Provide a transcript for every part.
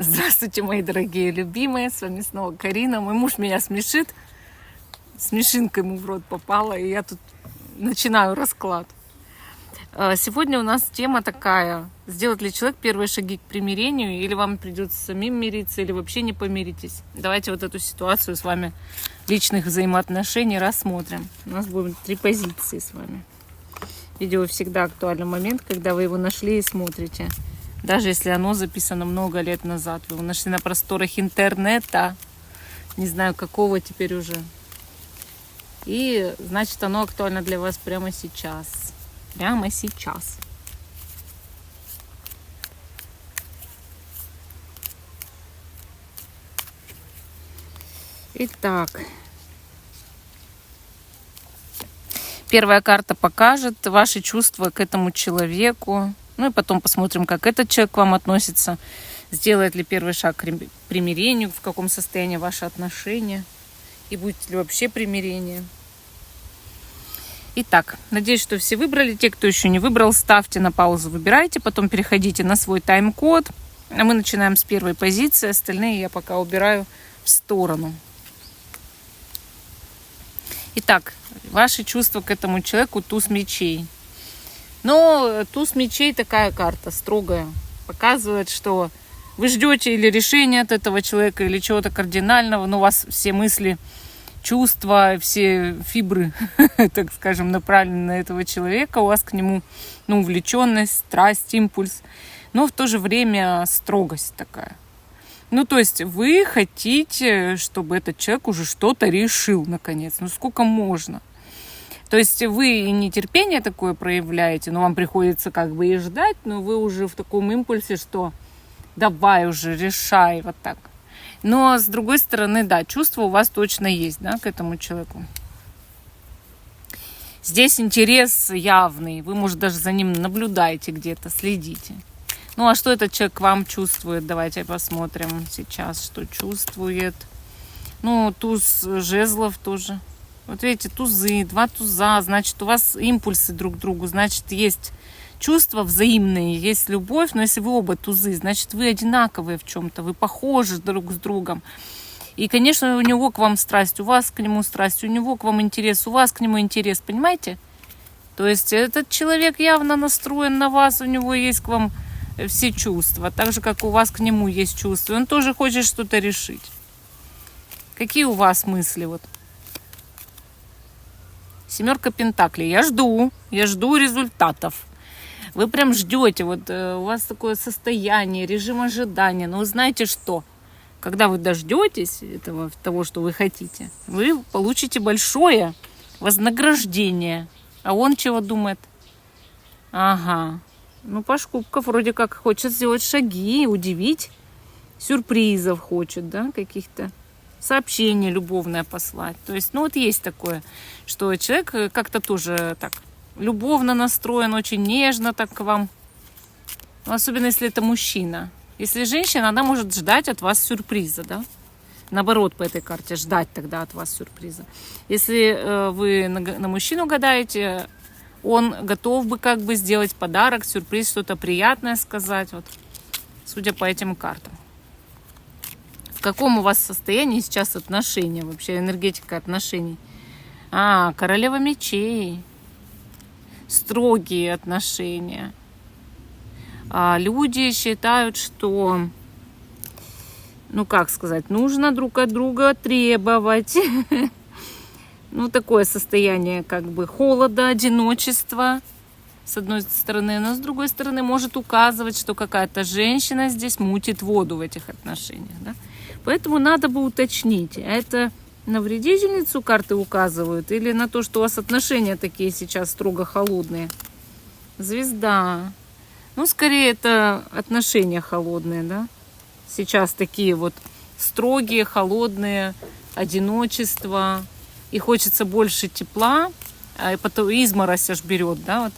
Здравствуйте, мои дорогие любимые, с вами снова Карина. Мой муж меня смешит, смешинка ему в рот попала, и я тут начинаю расклад. Сегодня у нас тема такая: сделает ли человек первые шаги к примирению, или вам придется самим мириться, или вообще не помиритесь. Давайте вот эту ситуацию с вами личных взаимоотношений рассмотрим. У нас будут 3 позиции с вами. Видео всегда актуальный момент, когда вы его нашли и смотрите. Даже если оно записано много лет назад. Вы его нашли на просторах интернета. Не знаю, какого теперь уже. И значит, оно актуально для вас прямо сейчас. Прямо сейчас. Итак. Первая карта покажет ваши чувства к этому человеку. Ну и потом посмотрим, как этот человек к вам относится. Сделает ли первый шаг к примирению, в каком состоянии ваши отношения. И будет ли вообще примирение. Итак, надеюсь, что все выбрали. Те, кто еще не выбрал, ставьте на паузу, выбирайте. Потом переходите на свой тайм-код. А мы начинаем с первой позиции. Остальные я пока убираю в сторону. Итак, ваши чувства к этому человеку — туз мечей. Но туз мечей такая карта, строгая. Показывает, что вы ждете или решения от этого человека, или чего-то кардинального, но у вас все мысли, чувства, все фибры, так скажем, направлены на этого человека. У вас к нему увлеченность, страсть, импульс. Но в то же время строгость такая. Ну, то есть вы хотите, чтобы этот человек уже что-то решил, наконец. Ну, сколько можно? То есть вы и нетерпение такое проявляете, но вам приходится как бы и ждать, но вы уже в таком импульсе, что давай уже, решай, вот так. Но с другой стороны, да, чувства у вас точно есть, да, к этому человеку. Здесь интерес явный, вы, может, даже за ним наблюдаете где-то, следите. Ну, а что этот человек к вам чувствует? Давайте посмотрим сейчас, что чувствует. Ну, туз жезлов тоже. Вот видите, тузы, 2 туза, значит, у вас импульсы друг к другу, значит, есть чувства взаимные, есть любовь, но если вы оба тузы, значит, вы одинаковые в чем-то, вы похожи друг с другом. И, конечно, у него к вам страсть, у вас к нему страсть, у него к вам интерес, у вас к нему интерес, понимаете? То есть этот человек явно настроен на вас, у него есть к вам все чувства, так же, как у вас к нему есть чувства. Он тоже хочет что-то решить. Какие у вас мысли вот? 7 пентаклей. Я жду результатов. Вы прям ждете, вот у вас такое состояние, режим ожидания. Но вы знаете что? Когда вы дождетесь того, что вы хотите, вы получите большое вознаграждение. А он чего думает? Ага. Ну, Пашкубков вроде как хочет сделать шаги, удивить. Сюрпризов хочет, да, каких-то. Сообщение любовное послать. То есть, ну вот есть такое, что человек как-то тоже так любовно настроен, очень нежно так к вам. Ну, особенно если это мужчина. Если женщина, она может ждать от вас сюрприза, да? Наоборот, по этой карте, ждать тогда от вас сюрприза. Если вы на мужчину гадаете, он готов бы как бы сделать подарок, сюрприз, что-то приятное сказать, вот, судя по этим картам. В каком у вас состоянии сейчас отношения, вообще энергетика отношений? Королева мечей. Строгие отношения. Люди считают, что, ну как сказать, нужно друг от друга требовать. Ну такое состояние как бы холода, одиночества. С одной стороны, но с другой стороны может указывать, что какая-то женщина здесь мутит воду в этих отношениях, да? Поэтому надо бы уточнить, это на вредительницу карты указывают или на то, что у вас отношения такие сейчас строго холодные? Звезда. Ну, скорее, это отношения холодные, да? Сейчас такие вот строгие, холодные, одиночество. И хочется больше тепла, и потом изморозь аж берет, да, вот.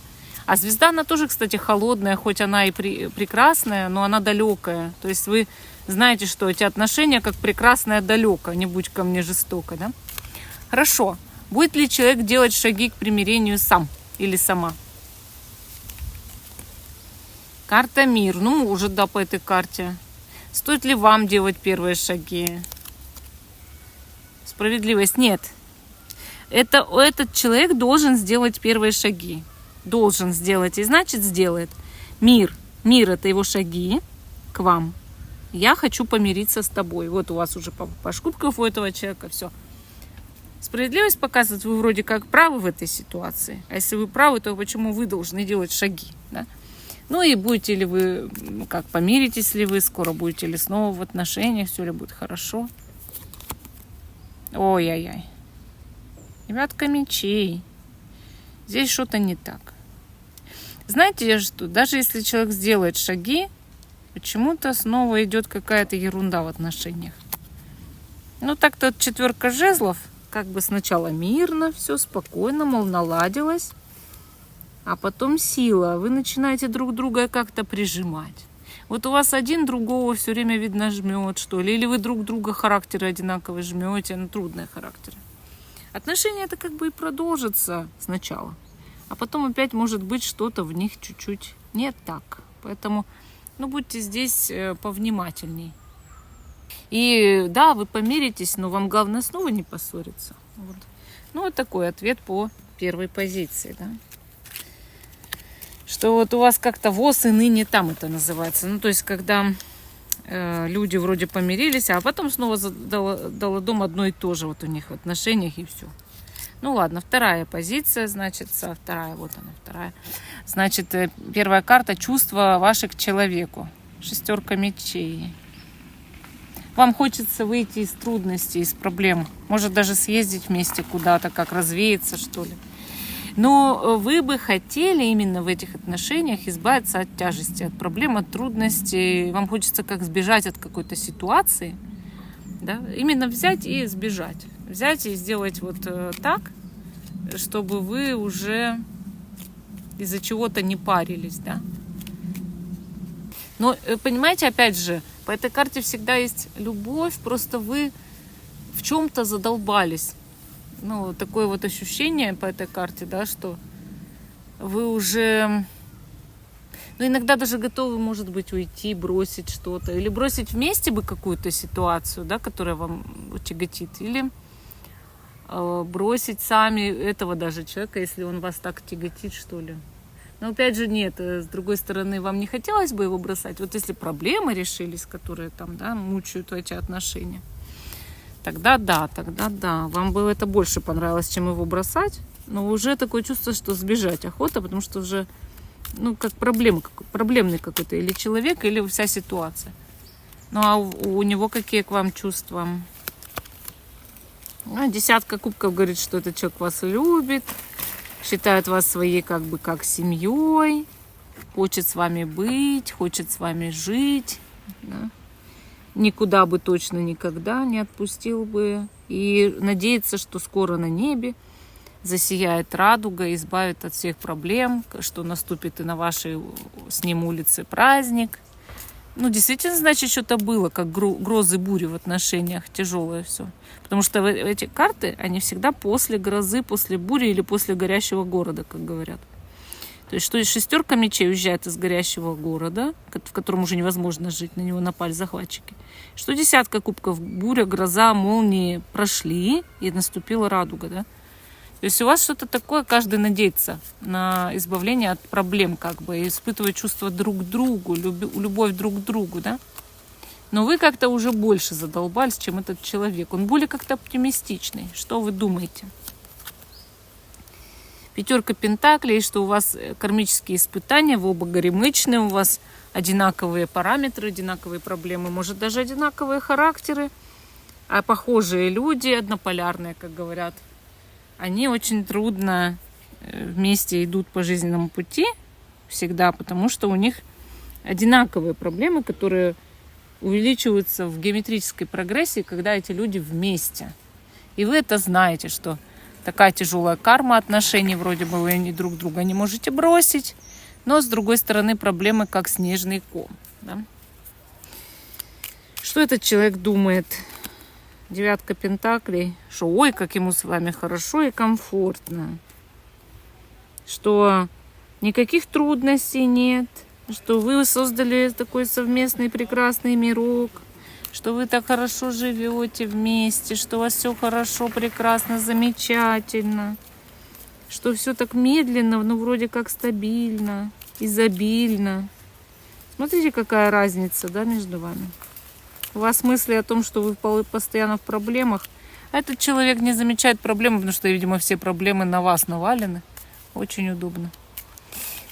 А звезда, она тоже, кстати, холодная, хоть она и прекрасная, но она далекая. То есть вы знаете, что эти отношения как прекрасное далеко, не будь ко мне жестоко, да? Хорошо. Будет ли человек делать шаги к примирению сам или сама? Карта мир. Ну, может, да, по этой карте. Стоит ли вам делать первые шаги? Справедливость? Нет. Этот человек должен сделать первые шаги. Должен сделать, и значит сделает. Мир. Мир — это его шаги к вам. Я хочу помириться с тобой. Вот у вас уже по шкуркам у этого человека все. Справедливость показывает, вы вроде как правы в этой ситуации. А если вы правы, то почему вы должны делать шаги? Да? Ну и будете ли вы, как помиритесь ли вы, скоро будете ли снова в отношениях, все ли будет хорошо. Ой-ой-ой. Девятка мечей. Здесь что-то не так. Знаете что? Даже если человек сделает шаги, почему-то снова идет какая-то ерунда в отношениях. Ну так-то четверка жезлов, как бы сначала мирно, все спокойно, мол, наладилось. А потом сила. Вы начинаете друг друга как-то прижимать. Вот у вас один другого все время, видно, жмет, что ли. Или вы друг друга характеры одинаково жмете, ну, трудные характеры. Отношения это как бы и продолжится сначала. А потом опять может быть что-то в них чуть-чуть не так. Поэтому, ну, будьте здесь повнимательней. И да, вы помиритесь, но вам главное снова не поссориться. Вот. Ну, вот такой ответ по первой позиции, да. Что вот у вас как-то воз и ныне там это называется. Ну, то есть, когда люди вроде помирились, а потом снова дало дом одно и то же вот у них в отношениях и все. Ну ладно, вторая позиция, значит, вторая, вот она, вторая. Значит, первая карта — чувства ваши к человеку. Шестерка мечей. Вам хочется выйти из трудностей, из проблем. Может даже съездить вместе куда-то, как развеяться, что ли. Но вы бы хотели именно в этих отношениях избавиться от тяжести, от проблем, от трудностей. Вам хочется как сбежать от какой-то ситуации. Да? Именно взять и сбежать. Взять и сделать вот так, чтобы вы уже из-за чего-то не парились. Да? Но, понимаете, опять же, по этой карте всегда есть любовь, просто вы в чем-то задолбались. Ну, такое вот ощущение по этой карте, да, что вы уже, ну, иногда даже готовы, может быть, уйти, бросить что-то. Или бросить вместе бы какую-то ситуацию, да, которая вам тяготит. Или бросить сами этого даже человека, если он вас так тяготит, что ли. Но опять же, нет, с другой стороны, вам не хотелось бы его бросать. Вот если проблемы решились, которые там, да, мучают эти отношения. Тогда да, вам бы это больше понравилось, чем его бросать. Но уже такое чувство, что сбежать охота, потому что уже, ну, как проблемный какой-то или человек, или вся ситуация. Ну, а у него какие к вам чувства? Десятка кубков говорит, что этот человек вас любит, считает вас своей как бы как семьей, хочет с вами быть, хочет с вами жить, да? Никуда бы точно никогда не отпустил бы. И надеется, что скоро на небе засияет радуга, избавит от всех проблем, что наступит и на вашей с ним улице праздник. Ну, действительно, значит, что-то было, как грозы, бури в отношениях, тяжелое все. Потому что эти карты, они всегда после грозы, после бури или после горящего города, как говорят. То есть, что шестерка мечей уезжает из горящего города, в котором уже невозможно жить, на него напали захватчики. Что десятка кубков, буря, гроза, молнии прошли, и наступила радуга, да? То есть у вас что-то такое, каждый надеется на избавление от проблем, как бы, и испытывает чувство друг к другу, любовь друг к другу, да? Но вы как-то уже больше задолбались, чем этот человек. Он более как-то оптимистичный. Что вы думаете? Пятерка пентаклей, что у вас кармические испытания, вы оба горемычные, у вас одинаковые параметры, одинаковые проблемы, может даже одинаковые характеры, а похожие люди, однополярные, как говорят, они очень трудно вместе идут по жизненному пути всегда, потому что у них одинаковые проблемы, которые увеличиваются в геометрической прогрессии, когда эти люди вместе. И вы это знаете, что такая тяжелая карма отношений, вроде бы вы друг друга не можете бросить, но с другой стороны проблемы как снежный ком. Да? Что этот человек думает? Девятка пентаклей, что ой, как ему с вами хорошо и комфортно, что никаких трудностей нет, что вы создали такой совместный прекрасный мирок, что вы так хорошо живете вместе, что у вас все хорошо, прекрасно, замечательно, что все так медленно, но вроде как стабильно, изобильно. Смотрите, какая разница, да, между вами. У вас мысли о том, что вы постоянно в проблемах, а этот человек не замечает проблемы, потому что, видимо, все проблемы на вас навалены. Очень удобно.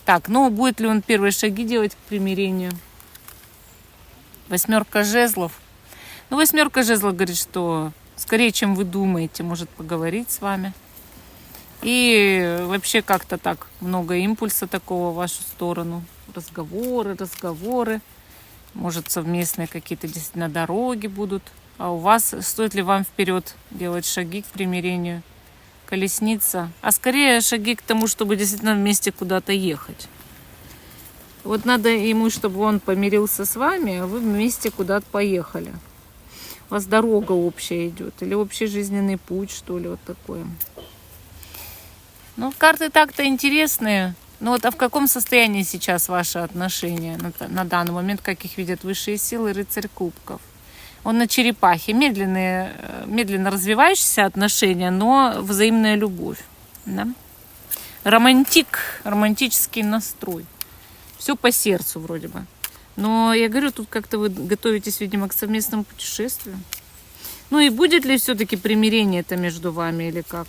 Так, ну будет ли он первые шаги делать к примирению? 8 жезлов. Ну, 8 жезлов говорит, что скорее, чем вы думаете, может поговорить с вами. И вообще как-то так много импульса такого в вашу сторону. Разговоры. Может, совместные какие-то действительно дороги будут. А у вас, стоит ли вам вперед делать шаги к примирению? Колесница. А скорее шаги к тому, чтобы действительно вместе куда-то ехать. Вот надо ему, чтобы он помирился с вами, а вы вместе куда-то поехали. У вас дорога общая идет. Или общий жизненный путь, что ли, вот такое. Ну, карты так-то интересные. Ну вот, а в каком состоянии сейчас ваши отношения на данный момент, как их видят высшие силы, рыцарь кубков? Он на черепахе. Медленно развивающиеся отношения, но взаимная любовь. Да? Романтический настрой. Все по сердцу вроде бы. Но я говорю, тут как-то вы готовитесь, видимо, к совместному путешествию. Ну и будет ли все-таки примирение-то между вами или как?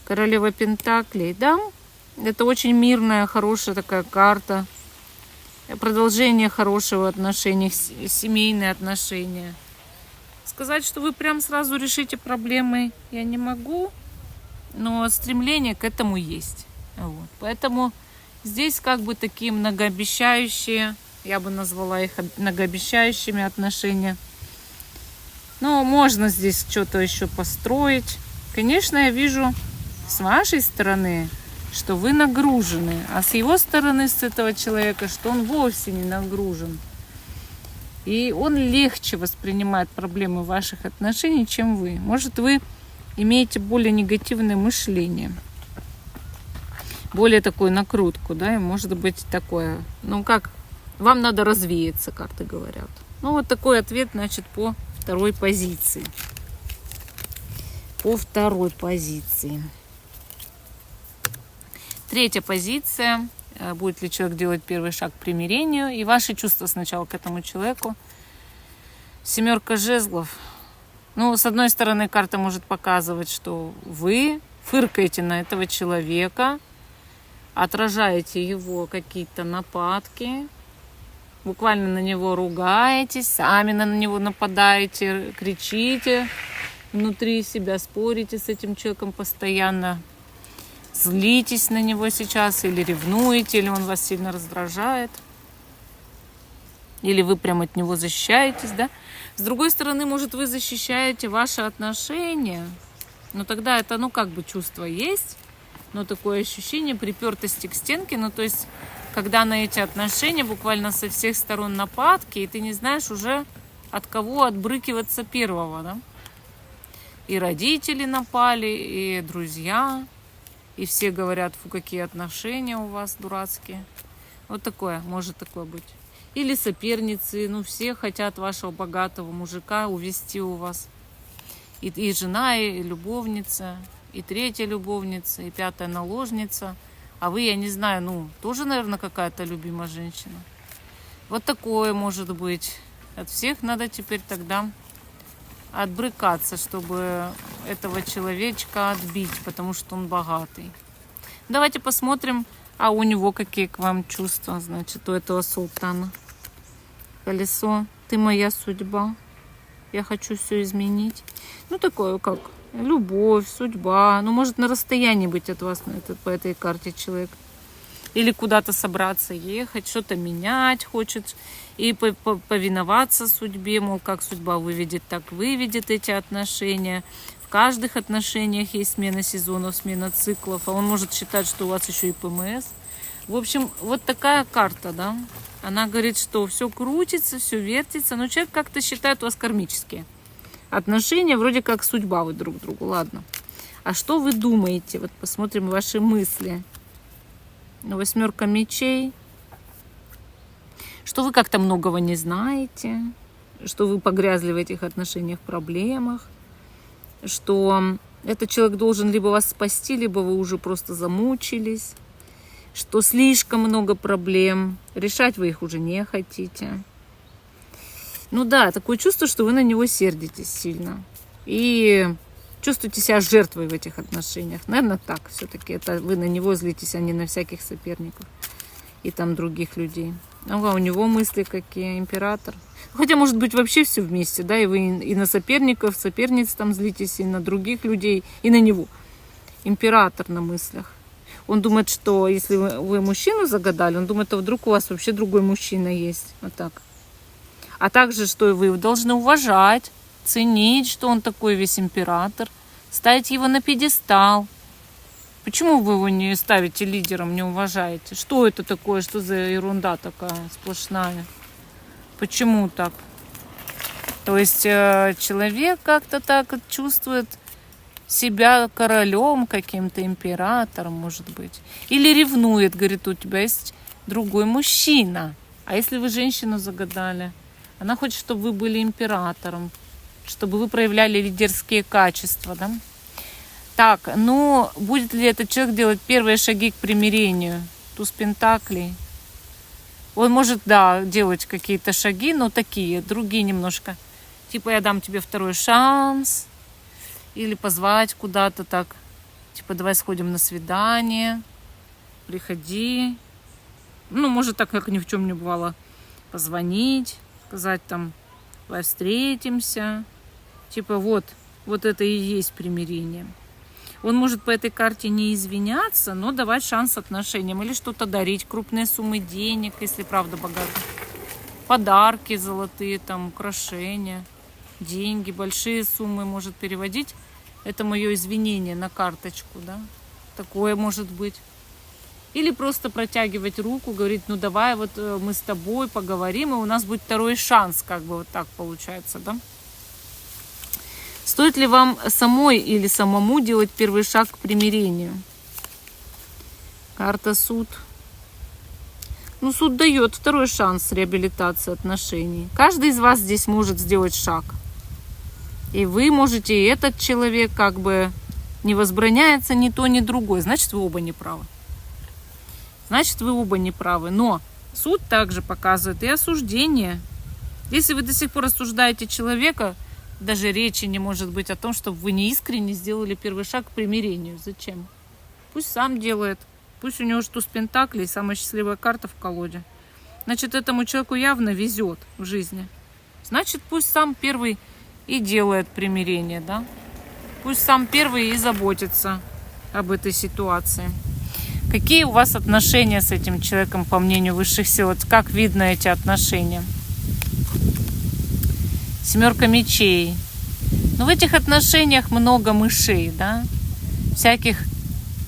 Королева Пентаклей, да? Это очень мирная, хорошая такая карта. Продолжение хорошего отношения, семейные отношения. Сказать, что вы прям сразу решите проблемы, я не могу, но стремление к этому есть. Вот. Поэтому здесь как бы такие многообещающие, я бы назвала их многообещающими отношения. Но можно здесь что-то еще построить. Конечно, я вижу с вашей стороны, что вы нагружены, а с его стороны, с этого человека, что он вовсе не нагружен. И он легче воспринимает проблемы ваших отношений, чем вы. Может, вы имеете более негативное мышление, более такую накрутку, да, и может быть такое, ну как, вам надо развеяться, карты говорят. Ну вот такой ответ, значит, по второй позиции. По второй позиции. Третья позиция. Будет ли человек делать первый шаг к примирению? И ваши чувства сначала к этому человеку. 7 жезлов. Ну, с одной стороны, карта может показывать, что вы фыркаете на этого человека, отражаете его какие-то нападки, буквально на него ругаетесь, сами на него нападаете, кричите внутри себя, спорите с этим человеком постоянно. Злитесь на него сейчас, или ревнуете, или он вас сильно раздражает, или вы прям от него защищаетесь, да? С другой стороны, может, вы защищаете ваши отношения, но тогда это, ну, как бы чувство есть, но такое ощущение припертости к стенке, ну, то есть, когда на эти отношения буквально со всех сторон нападки, и ты не знаешь уже, от кого отбрыкиваться первого, да? И родители напали, и друзья. И все говорят, фу, какие отношения у вас дурацкие. Вот такое, может такое быть. Или соперницы, ну все хотят вашего богатого мужика увести у вас. И жена, и любовница, и третья любовница, и пятая наложница. А вы, я не знаю, ну тоже, наверное, какая-то любимая женщина. Вот такое может быть. От всех надо теперь тогда отбрыкаться, чтобы этого человечка отбить, потому что он богатый. Давайте посмотрим, а у него какие к вам чувства, значит, у этого султана. Колесо. Ты моя судьба. Я хочу все изменить. Ну, такое как любовь, судьба. Ну, может на расстоянии быть от вас по этой карте человек. Или куда-то собраться ехать, что-то менять хочет. И повиноваться судьбе, мол, как судьба выведет, так выведет эти отношения. В каждых отношениях есть смена сезонов, смена циклов. А он может считать, что у вас еще и ПМС. В общем, вот такая карта, да. Она говорит, что все крутится, все вертится. Но человек как-то считает у вас кармические отношения. Вроде как судьба вы друг другу. Ладно. А что вы думаете? Вот посмотрим ваши мысли. 8 мечей. что вы как-то многого не знаете, что вы погрязли в этих отношениях, проблемах, что этот человек должен либо вас спасти, либо вы уже просто замучились, что слишком много проблем, решать вы их уже не хотите. Ну да, такое чувство, что вы на него сердитесь сильно. И чувствуете себя жертвой в этих отношениях. Наверное, так все-таки. Это вы на него злитесь, а не на всяких соперников и там других людей. А у него мысли какие, император. Хотя, может быть, вообще все вместе, да, и вы и на соперников, соперниц там злитесь, и на других людей, и на него. Император на мыслях. Он думает, что если вы мужчину загадали, он думает, что вдруг у вас вообще другой мужчина есть. Вот так. А также, что вы должны уважать, ценить, что он такой весь император, ставить его на пьедестал. Почему вы его не ставите лидером, не уважаете? Что это такое? Что за ерунда такая сплошная? Почему так? То есть человек как-то так чувствует себя королем, каким-то императором, может быть. Или ревнует, говорит, у тебя есть другой мужчина. А если вы женщину загадали? Она хочет, чтобы вы были императором, чтобы вы проявляли лидерские качества, да? Так, ну, будет ли этот человек делать первые шаги к примирению? Туз Пентаклей. Он может, да, делать какие-то шаги, но такие, другие немножко. Типа, я дам тебе второй шанс. Или позвать куда-то так. Типа, давай сходим на свидание. Приходи. Ну, может, так, как ни в чем не бывало. Позвонить, сказать там, давай встретимся. Типа, вот это и есть примирение. Он может по этой карте не извиняться, но давать шанс отношениям. Или что-то дарить, крупные суммы денег, если правда богатый. Подарки золотые, там, украшения, деньги, большие суммы может переводить. Это мое извинение на карточку, да. Такое может быть. Или просто протягивать руку, говорить, ну давай вот мы с тобой поговорим, и у нас будет второй шанс, как бы вот так получается, да. Стоит ли вам самой или самому делать первый шаг к примирению? Карта суд. Ну, суд дает второй шанс реабилитации отношений. Каждый из вас здесь может сделать шаг. И вы можете, и этот человек как бы не возбраняется ни то, ни другое. Значит, вы оба не правы. Значит, вы оба не правы. Но суд также показывает и осуждение. Если вы до сих пор осуждаете человека, даже речи не может быть о том, чтобы вы неискренне сделали первый шаг к примирению. Зачем? Пусть сам делает. Пусть у него туз пентаклей, самая счастливая карта в колоде. Значит, этому человеку явно везет в жизни. Значит, пусть сам первый и делает примирение, да? Пусть сам первый и заботится об этой ситуации. Какие у вас отношения с этим человеком, по мнению высших сил? Вот как видно эти отношения? Семерка мечей. Но в этих отношениях много мышей, да? Всяких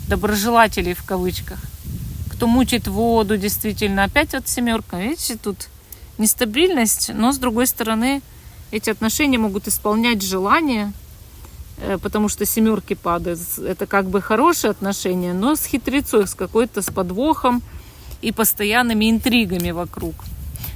доброжелателей в кавычках. Кто мутит воду, действительно. Опять вот семерка. Видите, тут нестабильность, но с другой стороны эти отношения могут исполнять желания, потому что семерки падают. Это как бы хорошие отношения, но с хитрецой, с какой-то, с подвохом и постоянными интригами вокруг.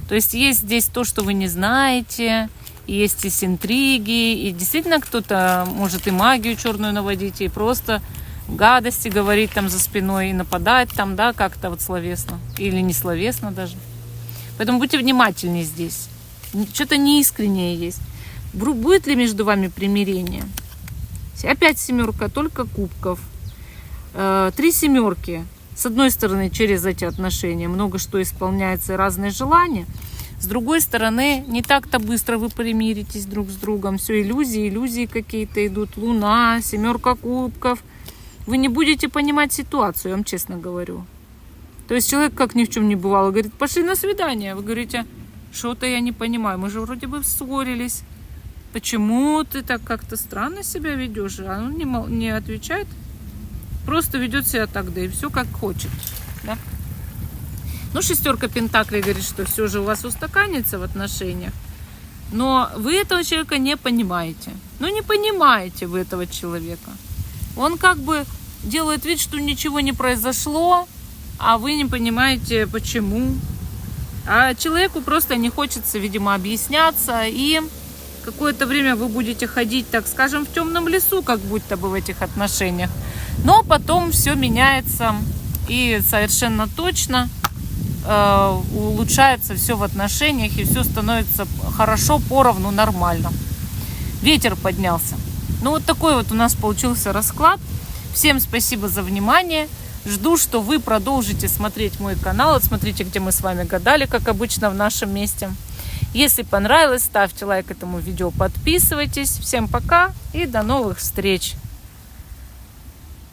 То есть есть здесь то, что вы не знаете, есть и интриги, и действительно кто-то может и магию черную наводить, и просто гадости говорить там за спиной, и нападать там, да, как-то вот словесно, или не словесно даже. Поэтому будьте внимательнее здесь. Что-то неискреннее есть. Будет ли между вами примирение? Опять семерка, только кубков. 3 семерки. С одной стороны, через эти отношения много что исполняется и разные желания. С другой стороны, не так-то быстро вы примиритесь друг с другом. Все иллюзии какие-то идут. Луна, семерка кубков. Вы не будете понимать ситуацию, я вам честно говорю. То есть человек, как ни в чем не бывало, говорит, пошли на свидание. Вы говорите, что-то я не понимаю, мы же вроде бы ссорились. Почему ты так как-то странно себя ведешь? А он не отвечает. Просто ведет себя так, да и все как хочет. Да? Ну, шестерка пентаклей говорит, что все же у вас устаканится в отношениях. Но вы этого человека не понимаете. Ну, не понимаете вы этого человека. Он как бы делает вид, что ничего не произошло, а вы не понимаете, почему. А человеку просто не хочется, видимо, объясняться, и какое-то время вы будете ходить, так скажем, в темном лесу, как будто бы в этих отношениях. Но потом все меняется, и совершенно точно улучшается все в отношениях, и все становится хорошо, поровну, нормально. Ветер поднялся. Ну, вот такой вот у нас получился расклад. Всем спасибо за внимание. Жду, что вы продолжите смотреть мой канал. Смотрите, где мы с вами гадали, как обычно, в нашем месте. Если понравилось, ставьте лайк этому видео, подписывайтесь. Всем пока и до новых встреч!